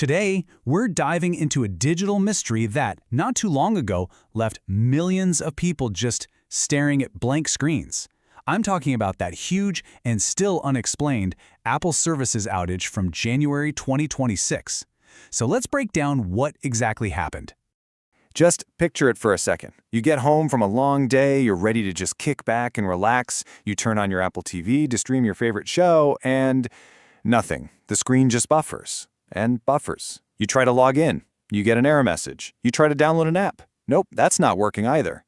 Today, we're diving into a digital mystery that, not too long ago, left millions of people just staring at blank screens. I'm talking about that huge and still unexplained Apple Services outage from January 2026. So let's break down what exactly happened. Just picture it for a second. You get home from a long day, you're ready to just kick back and relax. You turn on your Apple TV to stream your favorite show, and nothing. The screen just buffers and buffers. You try to log in. You get an error message. You try to download an app. Nope, that's not working either.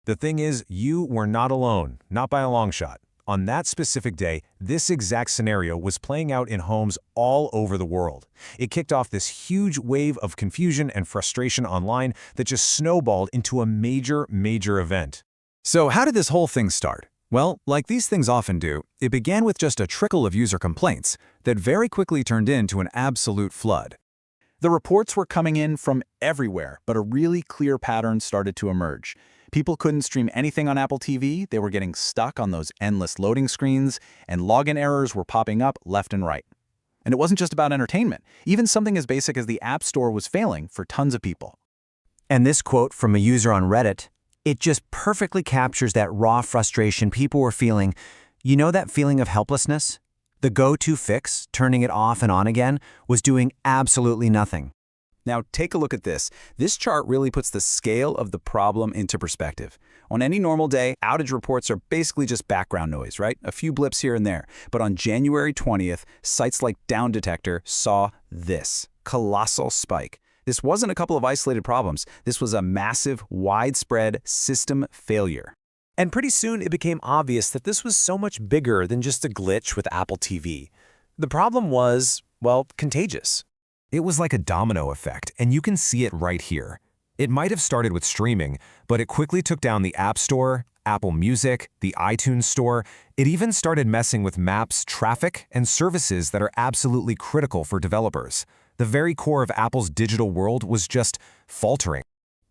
The thing is, you were not alone, not by a long shot. On that specific day, this exact scenario was playing out in homes all over the world. It kicked off this huge wave of confusion and frustration online that just snowballed into a major event. So how did this whole thing start? Well, like these things often do, it began with just a trickle of user complaints that very quickly turned into an absolute flood. The reports were coming in from everywhere, but a really clear pattern started to emerge. People couldn't stream anything on Apple TV, they were getting stuck on those endless loading screens, and login errors were popping up left and right. And it wasn't just about entertainment. Even something as basic as the App Store was failing for tons of people. And this quote from a user on Reddit, it just perfectly captures that raw frustration people were feeling. You know that feeling of helplessness? The go-to fix, turning it off and on again, was doing absolutely nothing. Now take a look at this. This chart really puts the scale of the problem into perspective. On any normal day, outage reports are basically just background noise, right? A few blips here and there. But on January 20th, sites like Down Detector saw this colossal spike. This wasn't a couple of isolated problems. This was a massive, widespread system failure. And pretty soon it became obvious that this was so much bigger than just a glitch with Apple TV. The problem was, well, contagious. It was like a domino effect, and you can see it right here. It might have started with streaming, but it quickly took down the App Store, Apple Music, the iTunes Store. It even started messing with Maps, traffic, and services that are absolutely critical for developers. The very core of Apple's digital world was just faltering.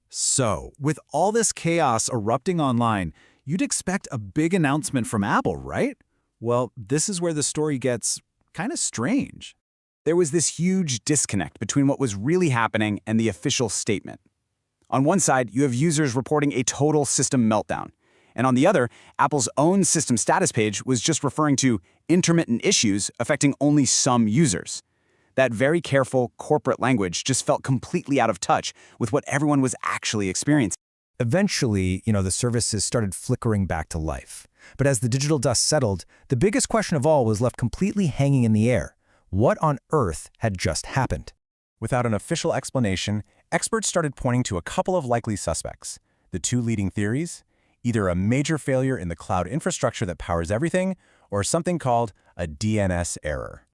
So, with all this chaos erupting online, you'd expect a big announcement from Apple, right? Well, this is where the story gets kind of strange. There was this huge disconnect between what was really happening and the official statement. On one side, you have users reporting a total system meltdown. And on the other, Apple's own system status page was just referring to intermittent issues affecting only some users. That very careful corporate language just felt completely out of touch with what everyone was actually experiencing. Eventually, the services started flickering back to life. But as the digital dust settled, the biggest question of all was left completely hanging in the air. What on earth had just happened? Without an official explanation, experts started pointing to a couple of likely suspects. The two leading theories: either a major failure in the cloud infrastructure that powers everything, or something called a DNS error.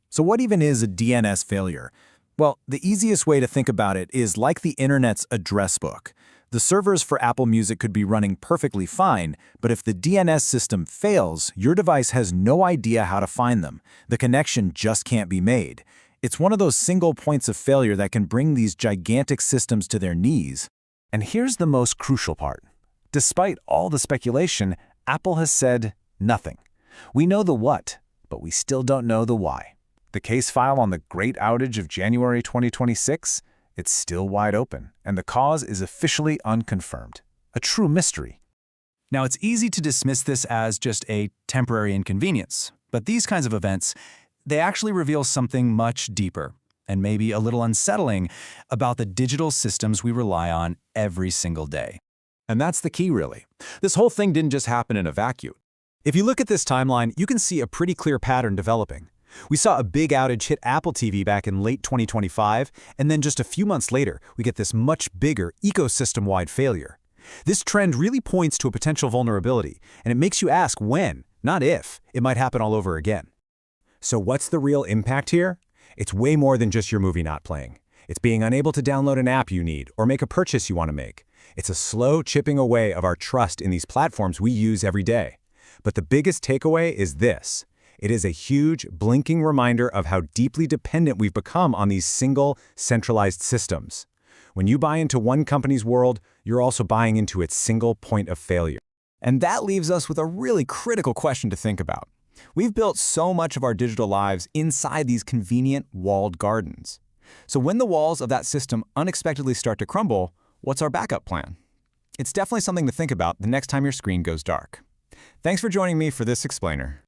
So what even is a DNS failure? Well, the easiest way to think about it is like the internet's address book. The servers for Apple Music could be running perfectly fine, but if the DNS system fails, your device has no idea how to find them. The connection just can't be made. It's one of those single points of failure that can bring these gigantic systems to their knees. And here's the most crucial part. Despite all the speculation, Apple has said nothing. We know the what, but we still don't know the why. The case file on the great outage of January 2026? It's still wide open, and the cause is officially unconfirmed. A true mystery. Now, it's easy to dismiss this as just a temporary inconvenience, but these kinds of events, they actually reveal something much deeper and maybe a little unsettling about the digital systems we rely on every single day. And that's the key, really. This whole thing didn't just happen in a vacuum. If you look at this timeline, you can see a pretty clear pattern developing. We saw a big outage hit Apple TV back in late 2025, and then just a few months later, we get this much bigger ecosystem-wide failure. This trend really points to a potential vulnerability, and it makes you ask when, not if, it might happen all over again. So what's the real impact here? It's way more than just your movie not playing. It's being unable to download an app you need or make a purchase you want to make. It's a slow chipping away of our trust in these platforms we use every day. But the biggest takeaway is this. It is a huge, blinking reminder of how deeply dependent we've become on these single, centralized systems. When you buy into one company's world, you're also buying into its single point of failure. And that leaves us with a really critical question to think about. We've built so much of our digital lives inside these convenient, walled gardens. So when the walls of that system unexpectedly start to crumble, what's our backup plan? It's definitely something to think about the next time your screen goes dark. Thanks for joining me for this explainer.